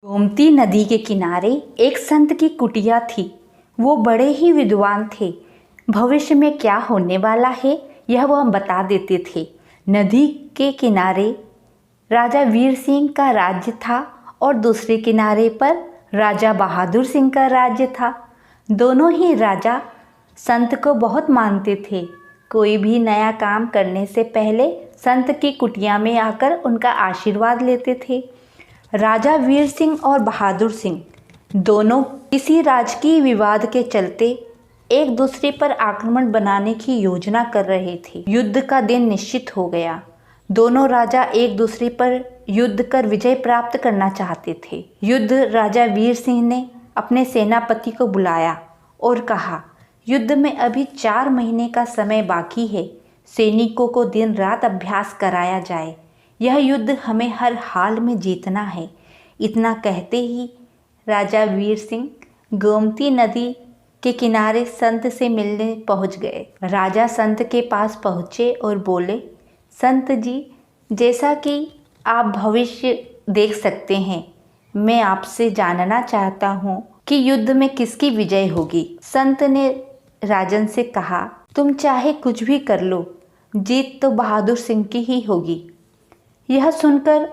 गोमती नदी के किनारे एक संत की कुटिया थी। वो बड़े ही विद्वान थे। भविष्य में क्या होने वाला है यह वह बता देते थे। नदी के किनारे राजा वीर सिंह का राज्य था और दूसरे किनारे पर राजा बहादुर सिंह का राज्य था। दोनों ही राजा संत को बहुत मानते थे। कोई भी नया काम करने से पहले संत की कुटिया में आकर उनका आशीर्वाद लेते थे। राजा वीर सिंह और बहादुर सिंह दोनों किसी राजकीय विवाद के चलते एक दूसरे पर आक्रमण बनाने की योजना कर रहे थे। युद्ध का दिन निश्चित हो गया। दोनों राजा एक दूसरे पर युद्ध कर विजय प्राप्त करना चाहते थे। युद्ध राजा वीर सिंह ने अपने सेनापति को बुलाया और कहा, युद्ध में अभी 4 महीने का समय बाकी है। सैनिकों को दिन रात अभ्यास कराया जाए। यह युद्ध हमें हर हाल में जीतना है। इतना कहते ही राजा वीर सिंह गोमती नदी के किनारे संत से मिलने पहुंच गए। राजा संत के पास पहुंचे और बोले, संत जी, जैसा कि आप भविष्य देख सकते हैं, मैं आपसे जानना चाहता हूँ कि युद्ध में किसकी विजय होगी। संत ने राजन से कहा, तुम चाहे कुछ भी कर लो, जीत तो बहादुर सिंह की ही होगी। यह सुनकर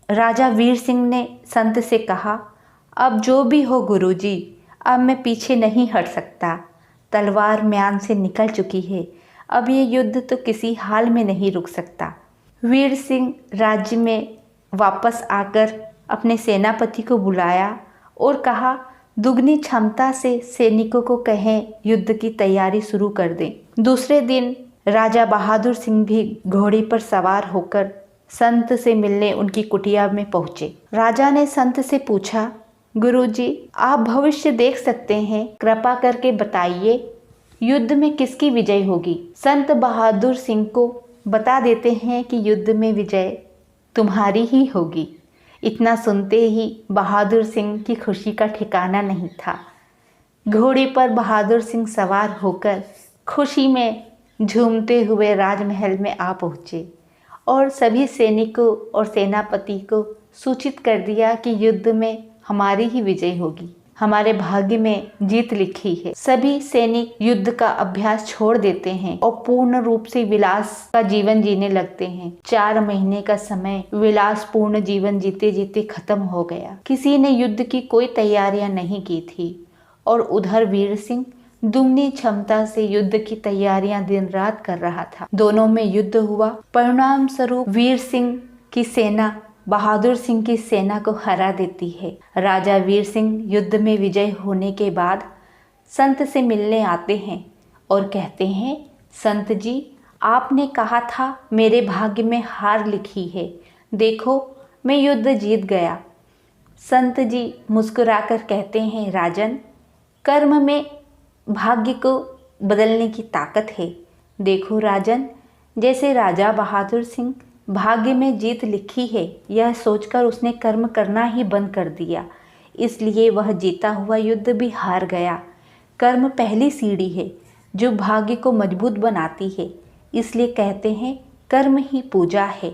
राजा वीर सिंह ने संत से कहा, अब जो भी हो गुरुजी, अब मैं पीछे नहीं हट सकता। तलवार म्यान से निकल चुकी है। अब ये युद्ध तो किसी हाल में नहीं रुक सकता। वीर सिंह राज्य में वापस आकर अपने सेनापति को बुलाया और कहा, दुगनी क्षमता से सैनिकों को कहें युद्ध की तैयारी शुरू कर दें। दूसरे दिन राजा बहादुर सिंह भी घोड़े पर सवार होकर संत से मिलने उनकी कुटिया में पहुंचे। राजा ने संत से पूछा, गुरुजी, आप भविष्य देख सकते हैं, कृपा करके बताइए युद्ध में किसकी विजय होगी। संत बहादुर सिंह को बता देते हैं कि युद्ध में विजय तुम्हारी ही होगी। इतना सुनते ही बहादुर सिंह की खुशी का ठिकाना नहीं था। घोड़े पर बहादुर सिंह सवार होकर खुशी में झूमते हुए राजमहल में आ पहुँचे और सभी सैनिकों और सेनापति को सूचित कर दिया कि युद्ध में हमारी ही विजय होगी। हमारे भाग्य में जीत लिखी है। सभी सैनिक युद्ध का अभ्यास छोड़ देते हैं और पूर्ण रूप से विलास का जीवन जीने लगते हैं। 4 महीने का समय विलास पूर्ण जीवन जीते जीते खत्म हो गया। किसी ने युद्ध की कोई तैयारियां नहीं की थी और उधर वीर सिंह दुगनी क्षमता से युद्ध की तैयारियां दिन रात कर रहा था। दोनों में युद्ध हुआ। परिणाम स्वरूप वीर सिंह की सेना बहादुर सिंह की सेना को हरा देती है। राजा वीर सिंह युद्ध में विजय होने के बाद संत से मिलने आते हैं और कहते हैं, संत जी, आपने कहा था मेरे भाग्य में हार लिखी है। देखो, मैं युद्ध जीत गया। संत जी मुस्कुराकर कहते हैं, राजन, कर्म में भाग्य को बदलने की ताकत है। देखो राजन, जैसे राजा बहादुर सिंह भाग्य में जीत लिखी है, यह सोचकर उसने कर्म करना ही बंद कर दिया, इसलिए वह जीता हुआ युद्ध भी हार गया। कर्म पहली सीढ़ी है जो भाग्य को मजबूत बनाती है, इसलिए कहते हैं कर्म ही पूजा है।